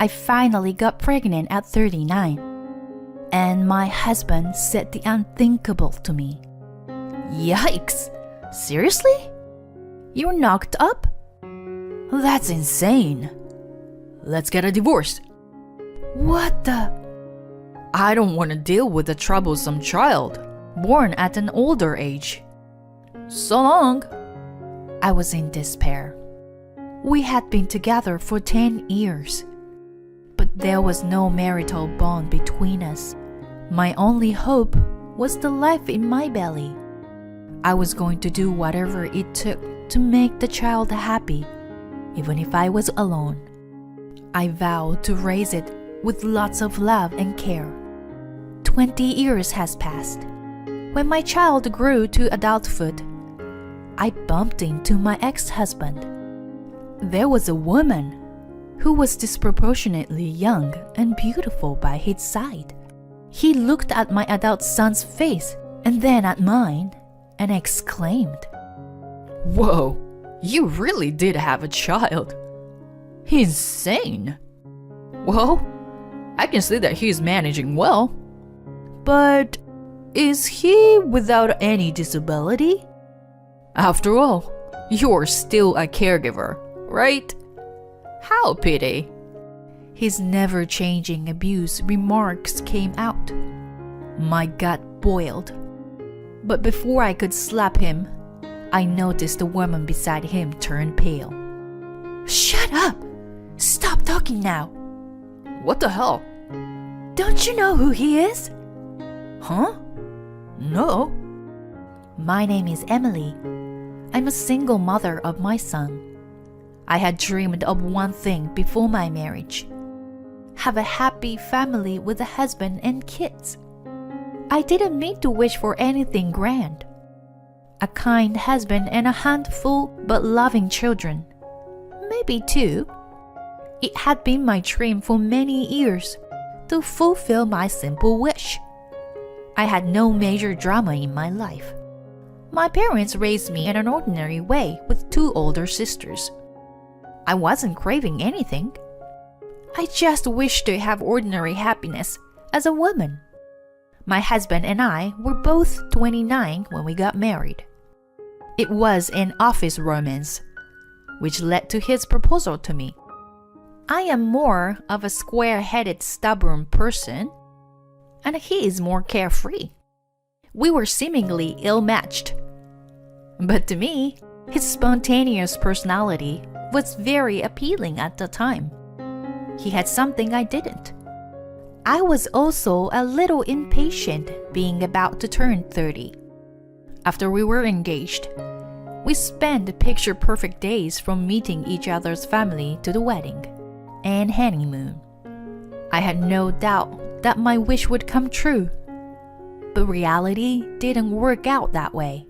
I finally got pregnant at 39. And my husband said the unthinkable to me. Yikes! Seriously? You're knocked up? That's insane. Let's get a divorce. What the? I don't want to deal with a troublesome child, born at an older age. So long. I was in despair. We had been together for 10 years, but there was no marital bond between us. My only hope was the life in my belly. I was going to do whatever it took to make the child happy, even if I was alone. I vowed to raise it with lots of love and care. 20 years has passed. When my child grew to adulthood, I bumped into my ex-husband. There was a woman who was disproportionately young and beautiful by his side. He looked at my adult son's face and then at mine and exclaimed, "Whoa, you really did have a child. Insane. Well, I can see that he's managing well. But is he without any disability? After all, you're still a caregiver, right? How pity." His never-changing abuse remarks came out. My gut boiled. But before I could slap him, I noticed the woman beside him turn pale. "Shut up! Stop talking now!" "What the hell? Don't you know who he is?" "Huh? No." "My name is Emily. I'm a single mother of my son. I had dreamed of one thing before my marriage: have a happy family with a husband and kids. I didn't mean to wish for anything grand. A kind husband and a handful but loving children. Maybe two. It had been my dream for many years to fulfill my simple wish. I had no major drama in my life. My parents raised me in an ordinary way with 2 older sisters. I wasn't craving anything. I just wished to have ordinary happiness as a woman. My husband and I were both 29 when we got married. It was an office romance, which led to his proposal to me. I am more of a square-headed, stubborn person, and he is more carefree. We were seemingly ill-matched. But to me, his spontaneous personality was very appealing at the time. He had something I didn't. I was also a little impatient being about to turn 30. After we were engaged, we spent picture-perfect days from meeting each other's family to the wedding and honeymoon. I had no doubt that my wish would come true, but reality didn't work out that way.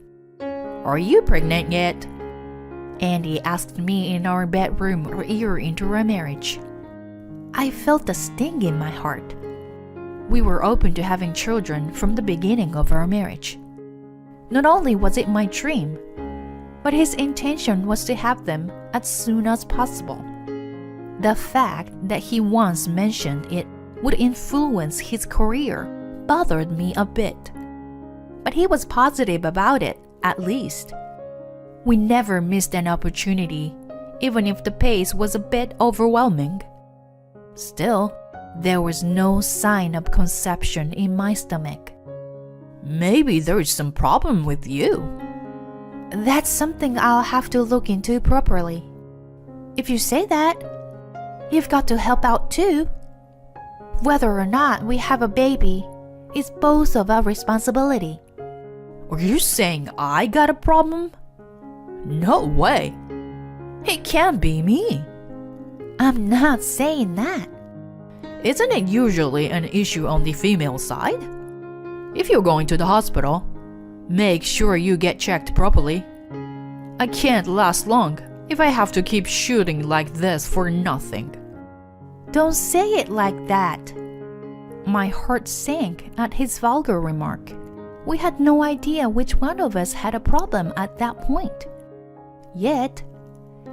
"Are you pregnant yet?" Andy asked me in our bedroom a year into our marriage. I felt a sting in my heart. We were open to having children from the beginning of our marriage. Not only was it my dream, but his intention was to have them as soon as possible. The fact that he once mentioned it would influence his career bothered me a bit. But he was positive about it, at least. We never missed an opportunity, even if the pace was a bit overwhelming. Still, there was no sign of conception in my stomach. "Maybe there's some problem with you." "That's something I'll have to look into properly." "If you say that, you've got to help out too. Whether or not we have a baby is both of our responsibility." "Are you saying I got a problem?" "No way. It can't be me." "I'm not saying that." "Isn't it usually an issue on the female side? If you're going to the hospital, make sure you get checked properly. I can't last long if I have to keep shooting like this for nothing." "Don't say it like that." My heart sank at his vulgar remark. We had no idea which one of us had a problem at that point. Yet,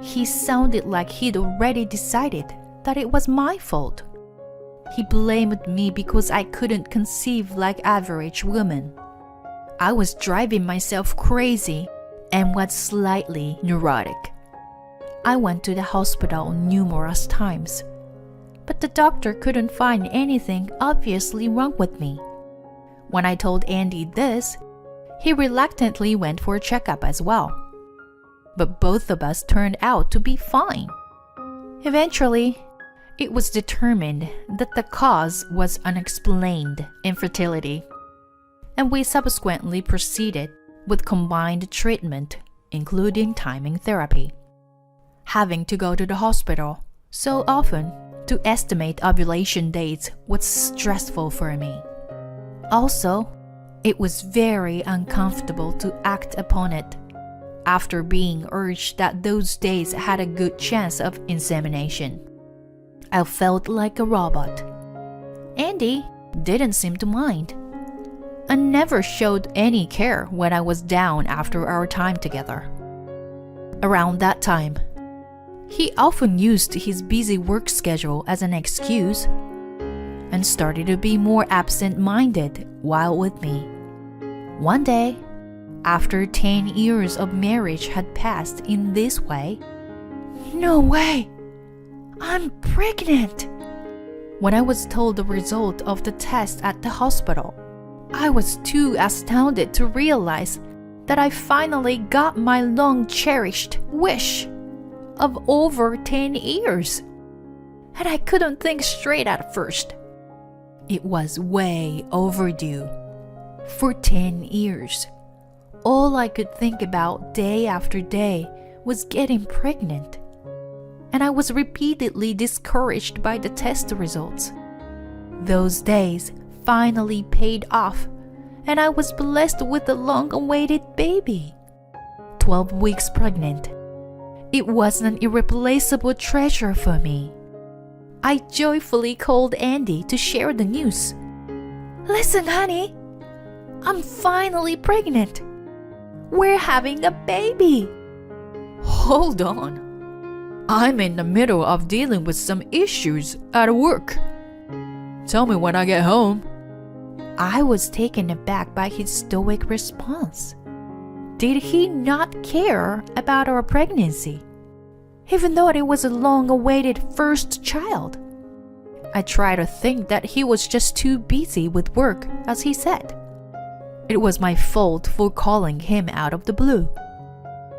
he sounded like he'd already decided that it was my fault. He blamed me because I couldn't conceive like average women. I was driving myself crazy and was slightly neurotic. I went to the hospital numerous times, but the doctor couldn't find anything obviously wrong with me. When I told Andy this, he reluctantly went for a checkup as well. But both of us turned out to be fine. Eventually, it was determined that the cause was unexplained infertility, and we subsequently proceeded with combined treatment, including timing therapy. Having to go to the hospital so often to estimate ovulation dates was stressful for me. Also, it was very uncomfortable to act upon it after being urged that those days had a good chance of insemination. I felt like a robot. Andy didn't seem to mind and never showed any care when I was down after our time together. Around that time, he often used his busy work schedule as an excuse and started to be more absent-minded while with me. One day, after 10 years of marriage had passed in this way, "No way! I'm pregnant!" When I was told the result of the test at the hospital, I was too astounded to realize that I finally got my long-cherished wish of over 10 years. And I couldn't think straight at first. It was way overdue. For 10 years, all I could think about day after day was getting pregnant. And I was repeatedly discouraged by the test results. Those days finally paid off, and I was blessed with a long-awaited baby. 12 weeks pregnant. It was an irreplaceable treasure for me. I joyfully called Andy to share the news. "Listen, honey, I'm finally pregnant. We're having a baby." "Hold on. I'm in the middle of dealing with some issues at work. Tell me when I get home." I was taken aback by his stoic response. Did he not care about our pregnancy, even though it was a long-awaited first child? I tried to think that he was just too busy with work, as he said. It was my fault for calling him out of the blue.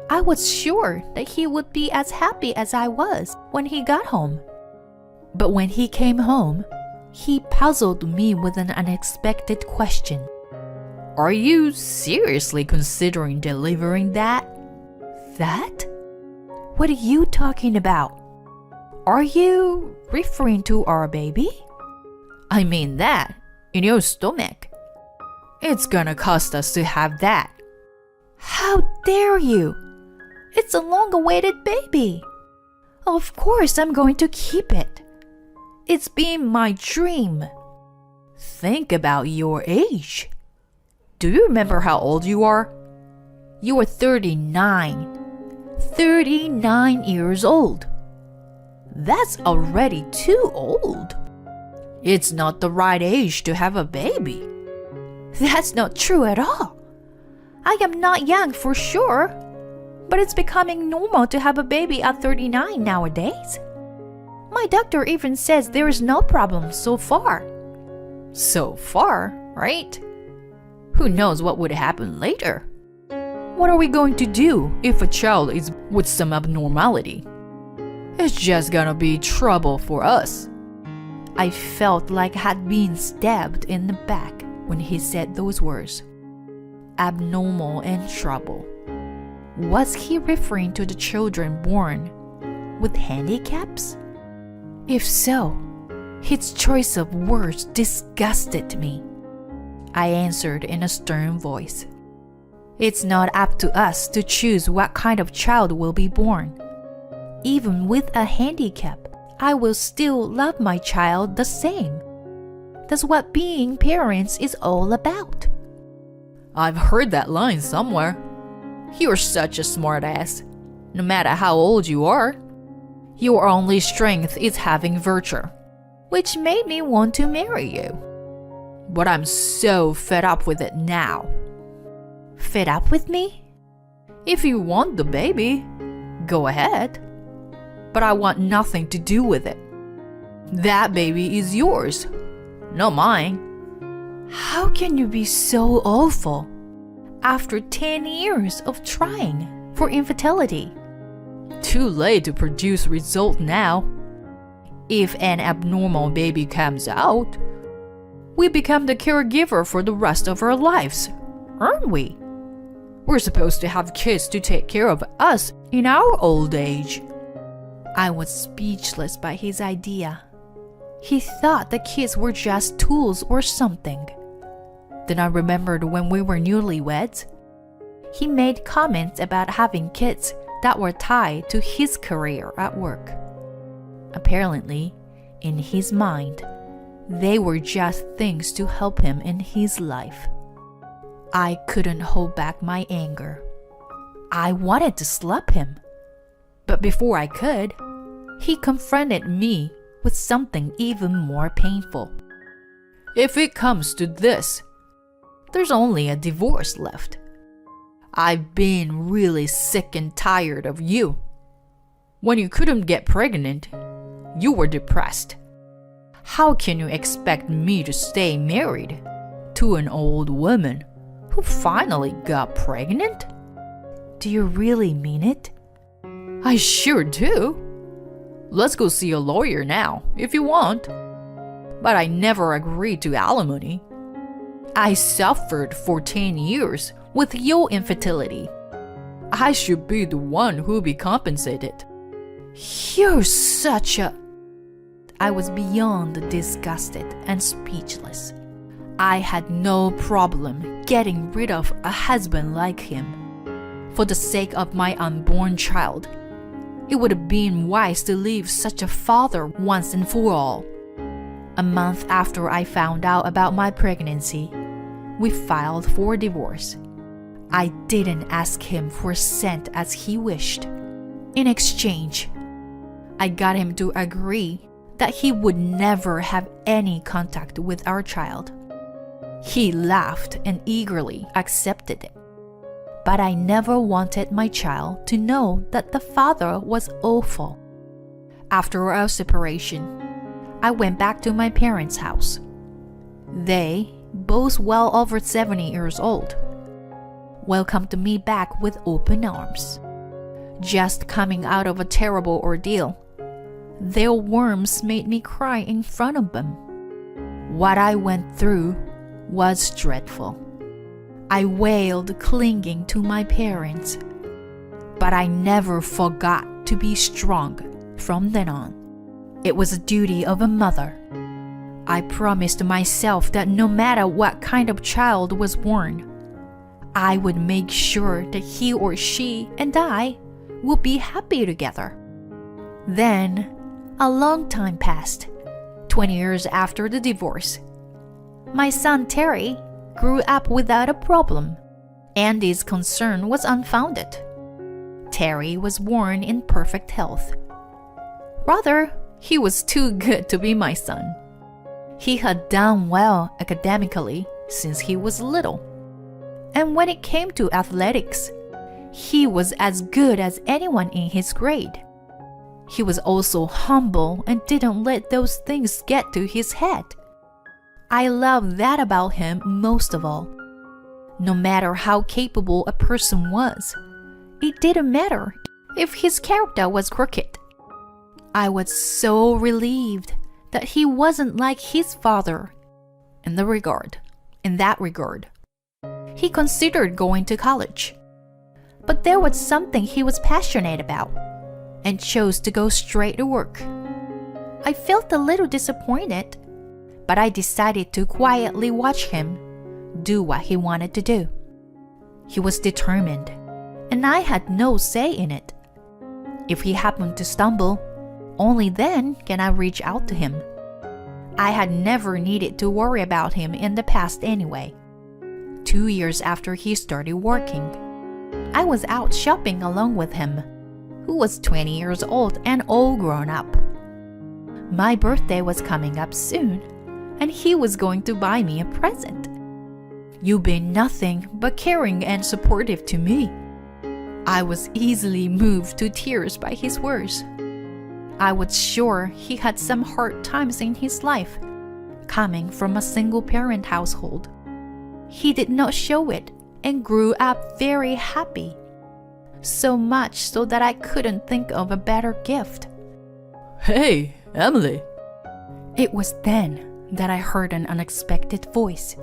I was sure that he would be as happy as I was when he got home. But when he came home, he puzzled me with an unexpected question. "Are you seriously considering delivering that?" "That? What are you talking about? Are you referring to our baby?" "I mean that, in your stomach. It's gonna cost us to have that." "How dare you? It's a long-awaited baby. Of course I'm going to keep it. It's been my dream." "Think about your age. Do you remember how old you are? You are 39. 39 years old. That's already too old. It's not the right age to have a baby." "That's not true at all. I am not young for sure, but it's becoming normal to have a baby at 39 nowadays. My doctor even says there is no problem so far." "So far, right? Who knows what would happen later? What are we going to do if a child is with some abnormality? It's just gonna be trouble for us." I felt like I had been stabbed in the back when he said those words. Abnormal and trouble. Was he referring to the children born with handicaps? If so, his choice of words disgusted me. I answered in a stern voice. "It's not up to us to choose what kind of child will be born. Even with a handicap, I will still love my child the same. That's what being parents is all about." "I've heard that line somewhere. You're such a smartass, no matter how old you are. Your only strength is having virtue, which made me want to marry you. But I'm so fed up with it now. Fed up with me? If you want the baby, go ahead. But I want nothing to do with it. That baby is yours, not mine. How can you be so awful after 10 years of trying for infertility? Too late to produce result now. If an abnormal baby comes out, we become the caregiver for the rest of our lives, aren't we? We're supposed to have kids to take care of us in our old age. I was speechless by his idea. He thought the kids were just tools or something. Then I remembered when we were newlyweds. He made comments about having kids that were tied to his career at work. Apparently, in his mind, they were just things to help him in his life. I couldn't hold back my anger. I wanted to slap him. But before I could, he confronted me with something even more painful. If it comes to this, there's only a divorce left. I've been really sick and tired of you. When you couldn't get pregnant, you were depressed. How can you expect me to stay married to an old woman who finally got pregnant? Do you really mean it? I sure do. Let's go see a lawyer now, if you want. But I never agreed to alimony. I suffered for 10 years with your infertility. I should be the one who'll be compensated. You're such a... I was beyond disgusted and speechless. I had no problem getting rid of a husband like him. For the sake of my unborn child, it would have been wise to leave such a father once and for all. A month after I found out about my pregnancy, we filed for divorce. I didn't ask him for a cent as he wished. In exchange, I got him to agree that he would never have any contact with our child. He laughed and eagerly accepted it. But I never wanted my child to know that the father was awful. After our separation, I went back to my parents' house. They, both well over 70 years old, welcomed me back with open arms. Just coming out of a terrible ordeal, their warmth made me cry in front of them. What I went through was dreadful. I wailed, clinging to my parents. But I never forgot to be strong from then on. It was a duty of a mother. I promised myself that no matter what kind of child was born, I would make sure that he or she and I would be happy together. Then, a long time passed, 20 years after the divorce. My son Terry grew up without a problem. Andy's concern was unfounded. Terry was born in perfect health. Rather, he was too good to be my son. He had done well academically since he was little. And when it came to athletics, he was as good as anyone in his grade. He was also humble and didn't let those things get to his head. I love that about him most of all. No matter how capable a person was, it didn't matter if his character was crooked. I was so relieved that he wasn't like his father in that regard. He considered going to college, but there was something he was passionate about and chose to go straight to work. I felt a little disappointed, but I decided to quietly watch him do what he wanted to do. He was determined, and I had no say in it. If he happened to stumble, only then can I reach out to him. I had never needed to worry about him in the past anyway. 2 years after he started working, I was out shopping along with him. who was 20 years old and all grown up. My birthday was coming up soon, and he was going to buy me a present. You've been nothing but caring and supportive to me. I was easily moved to tears by his words. I was sure he had some hard times in his life, coming from a single-parent household. He did not show it and grew up very happy. So much so that I couldn't think of a better gift. Hey, Emily. It was then that I heard an unexpected voice.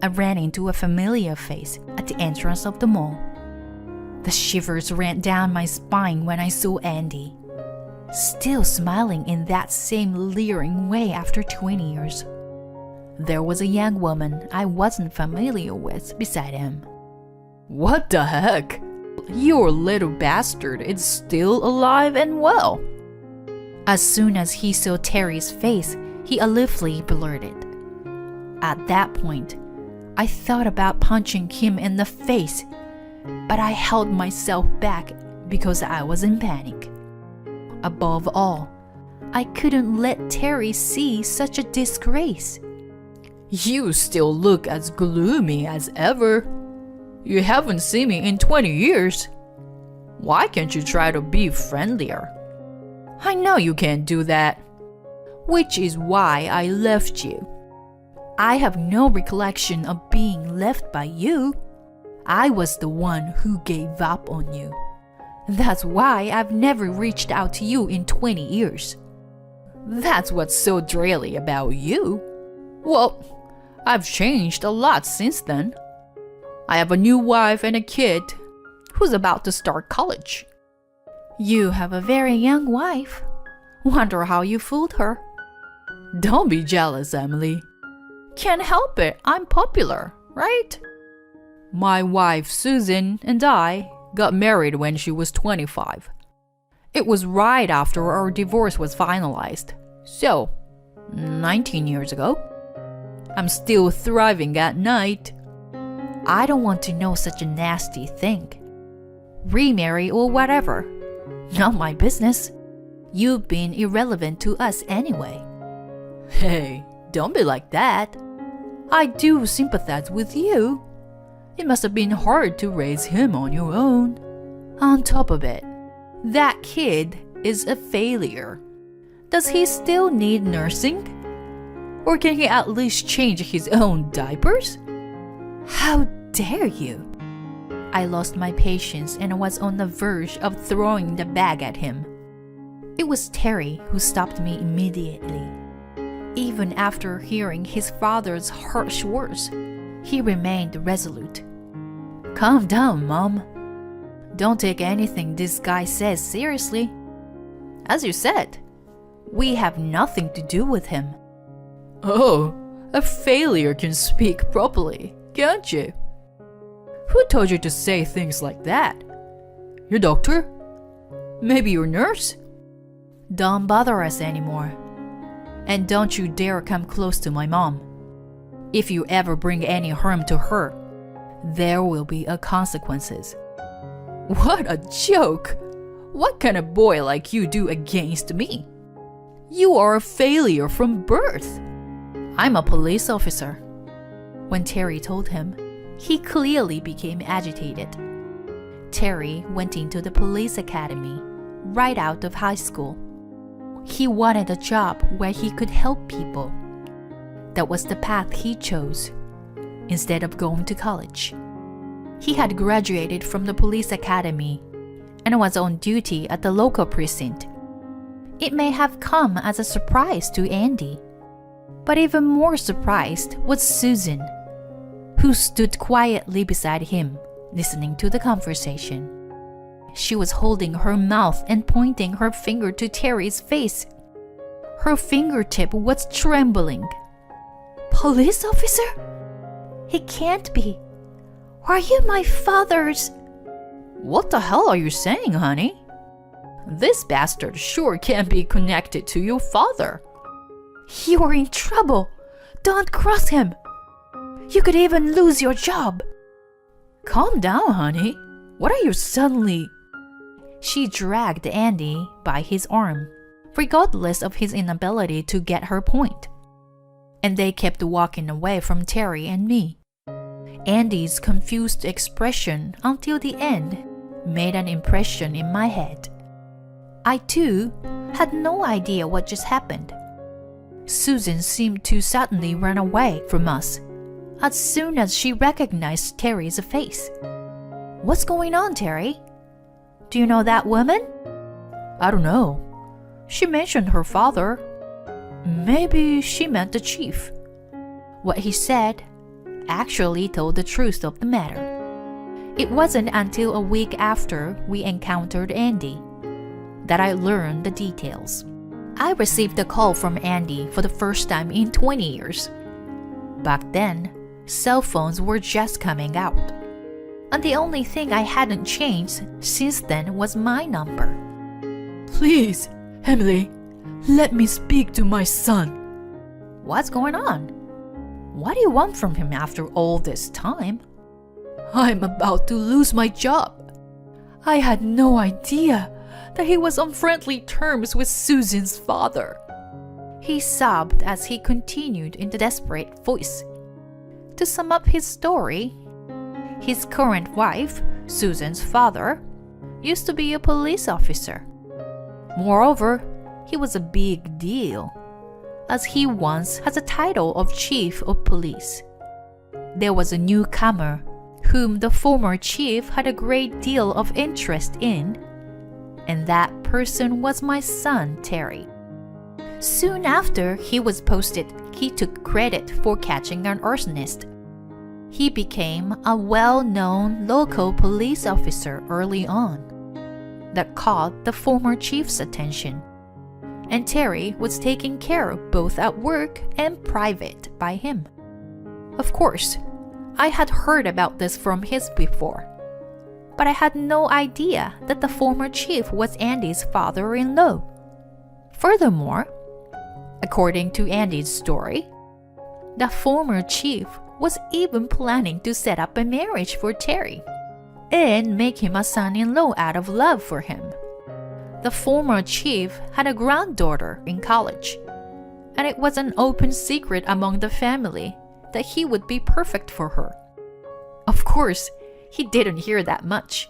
I ran into a familiar face at the entrance of the mall. The shivers ran down my spine when I saw Andy, still smiling in that same leering way after 20 years. There was a young woman I wasn't familiar with beside him. What the heck? Your little bastard is still alive and well. As soon as he saw Terry's face, he aloofly blurted. At that point, I thought about punching him in the face, but I held myself back because I was in panic. Above all, I couldn't let Terry see such a disgrace. You still look as gloomy as ever. You haven't seen me in 20 years. Why can't you try to be friendlier? I know you can't do that, which is why I left you. I have no recollection of being left by you. I was the one who gave up on you. That's why I've never reached out to you in 20 years. That's what's so dreary about you. Well, I've changed a lot since then. I have a new wife and a kid who's about to start college. You have a very young wife. Wonder how you fooled her. Don't be jealous, Emily. Can't help it, I'm popular, right? My wife Susan and I got married when she was 25. It was right after our divorce was finalized. So, 19 years ago. I'm still thriving at night. I don't want to know such a nasty thing. Remarry or whatever. Not my business. You've been irrelevant to us anyway. Hey, don't be like that. I do sympathize with you. It must have been hard to raise him on your own. On top of it, that kid is a failure. Does he still need nursing? Or can he at least change his own diapers? How dare you? I lost my patience and was on the verge of throwing the bag at him. It was Terry who stopped me immediately. Even after hearing his father's harsh words, he remained resolute. Calm down, Mom. Don't take anything this guy says seriously. As you said, we have nothing to do with him. Oh, a failure can speak properly, can't you? Who told you to say things like that? Your doctor? Maybe your nurse? Don't bother us anymore. And don't you dare come close to my mom. If you ever bring any harm to her, there will be consequences. What a joke! What can a boy like you do against me? You are a failure from birth. I'm a police officer. When Terry told him, he clearly became agitated. Terry went into the police academy right out of high school. He wanted a job where he could help people. That was the path he chose, instead of going to college. He had graduated from the police academy and was on duty at the local precinct. It may have come as a surprise to Andy, but even more surprised was Susan, who stood quietly beside him, listening to the conversation. She was holding her mouth and pointing her finger to Terry's face. Her fingertip was trembling. Police officer? He can't be. Are you my father's? What the hell are you saying, honey? This bastard sure can't be connected to your father. You're in trouble. Don't cross him. You could even lose your job. Calm down, honey. What are you suddenly... She dragged Andy by his arm, regardless of his inability to get her point. And they kept walking away from Terry and me. Andy's confused expression until the end made an impression in my head. I too had no idea what just happened. Susan seemed to suddenly run away from us as soon as she recognized Terry's face. What's going on, Terry? Do you know that woman? I don't know. She mentioned her father. Maybe she meant the chief. What he said actually told the truth of the matter. It wasn't until a week after we encountered Andy that I learned the details. I received a call from Andy for the first time in 20 years. Back then, cell phones were just coming out. And the only thing I hadn't changed since then was my number. Please, Emily, let me speak to my son. What's going on? What do you want from him after all this time? I'm about to lose my job. I had no idea that he was on friendly terms with Susan's father. He sobbed as he continued in a desperate voice. To sum up his story, his current wife, Susan's father, used to be a police officer. Moreover, he was a big deal, as he once had the title of chief of police. There was a newcomer whom the former chief had a great deal of interest in, and that person was my son, Terry. Soon after he was posted, he took credit for catching an arsonist. He became a well-known local police officer early on that caught the former chief's attention, and Terry was taken care of both at work and private by him. Of course, I had heard about this from his before, but I had no idea that the former chief was Andy's father-in-law. Furthermore, according to Andy's story, the former chief was even planning to set up a marriage for Terry and make him a son-in-law out of love for him. The former chief had a granddaughter in college, and it was an open secret among the family that he would be perfect for her. Of course, he didn't hear that much.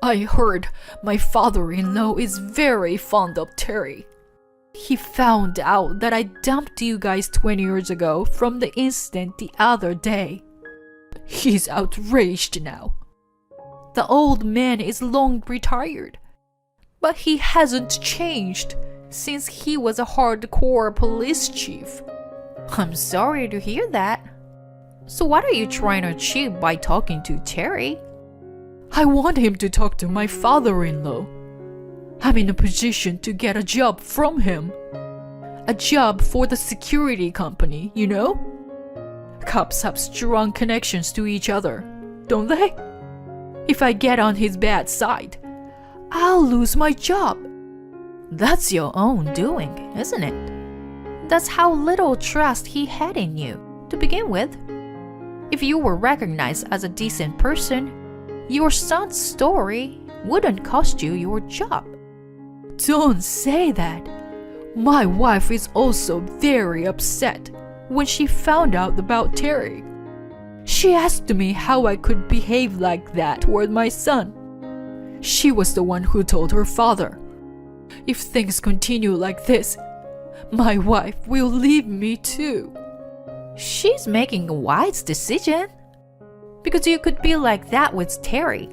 I heard my father-in-law is very fond of Terry. He found out that I dumped you guys 20 years ago from the incident the other day. He's outraged now. The old man is long retired, but he hasn't changed since he was a hardcore police chief. I'm sorry to hear that. So what are you trying to achieve by talking to Terry? I want him to talk to my father-in-law. I'm in a position to get a job from him. A job for the security company, you know? Cops have strong connections to each other, don't they? If I get on his bad side, I'll lose my job. That's your own doing, isn't it? That's how little trust he had in you, to begin with. If you were recognized as a decent person, your son's story wouldn't cost you your job. Don't say that. My wife is also very upset when she found out about Terry. She asked me how I could behave like that toward my son. She was the one who told her father, if things continue like this, my wife will leave me too. She's making a wise decision. Because you could be like that with Terry.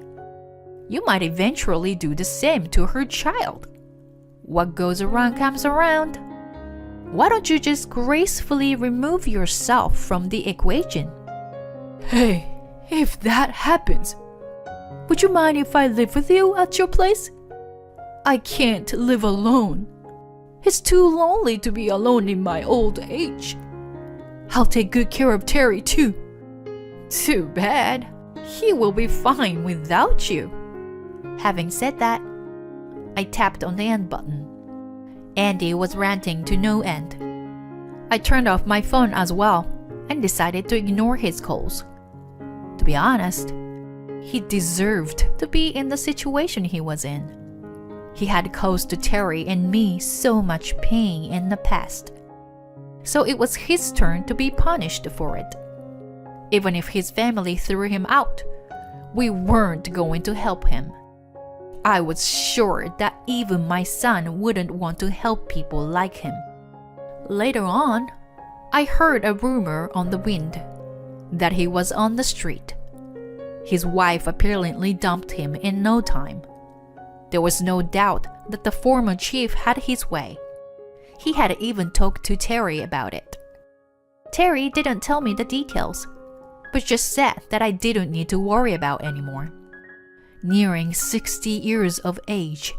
You might eventually do the same to her child. What goes around comes around. Why don't you just gracefully remove yourself from the equation? Hey, if that happens, would you mind if I live with you at your place? I can't live alone. It's too lonely to be alone in my old age. I'll take good care of Terry too. Too bad. He will be fine without you. Having said that, I tapped on the end button. Andy was ranting to no end. I turned off my phone as well and decided to ignore his calls. To be honest, he deserved to be in the situation he was in. He had caused Terry and me so much pain in the past. So it was his turn to be punished for it. Even if his family threw him out, we weren't going to help him. I was sure that even my son wouldn't want to help people like him. Later on, I heard a rumor on the wind that he was on the street. His wife apparently dumped him in no time. There was no doubt that the former chief had his way. He had even talked to Terry about it. Terry didn't tell me the details, but just said that I didn't need to worry about anymore. Nearing 60 years of age,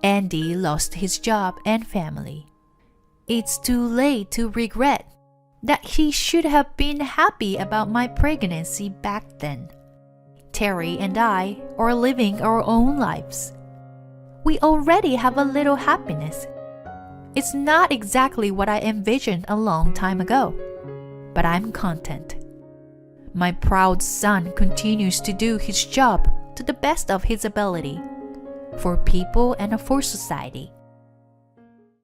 Andy lost his job and family. It's too late to regret that he should have been happy about my pregnancy back then. Terry and I are living our own lives. We already have a little happiness. It's not exactly what I envisioned a long time ago, but I'm content. My proud son continues to do his job to the best of his ability, for people and for society.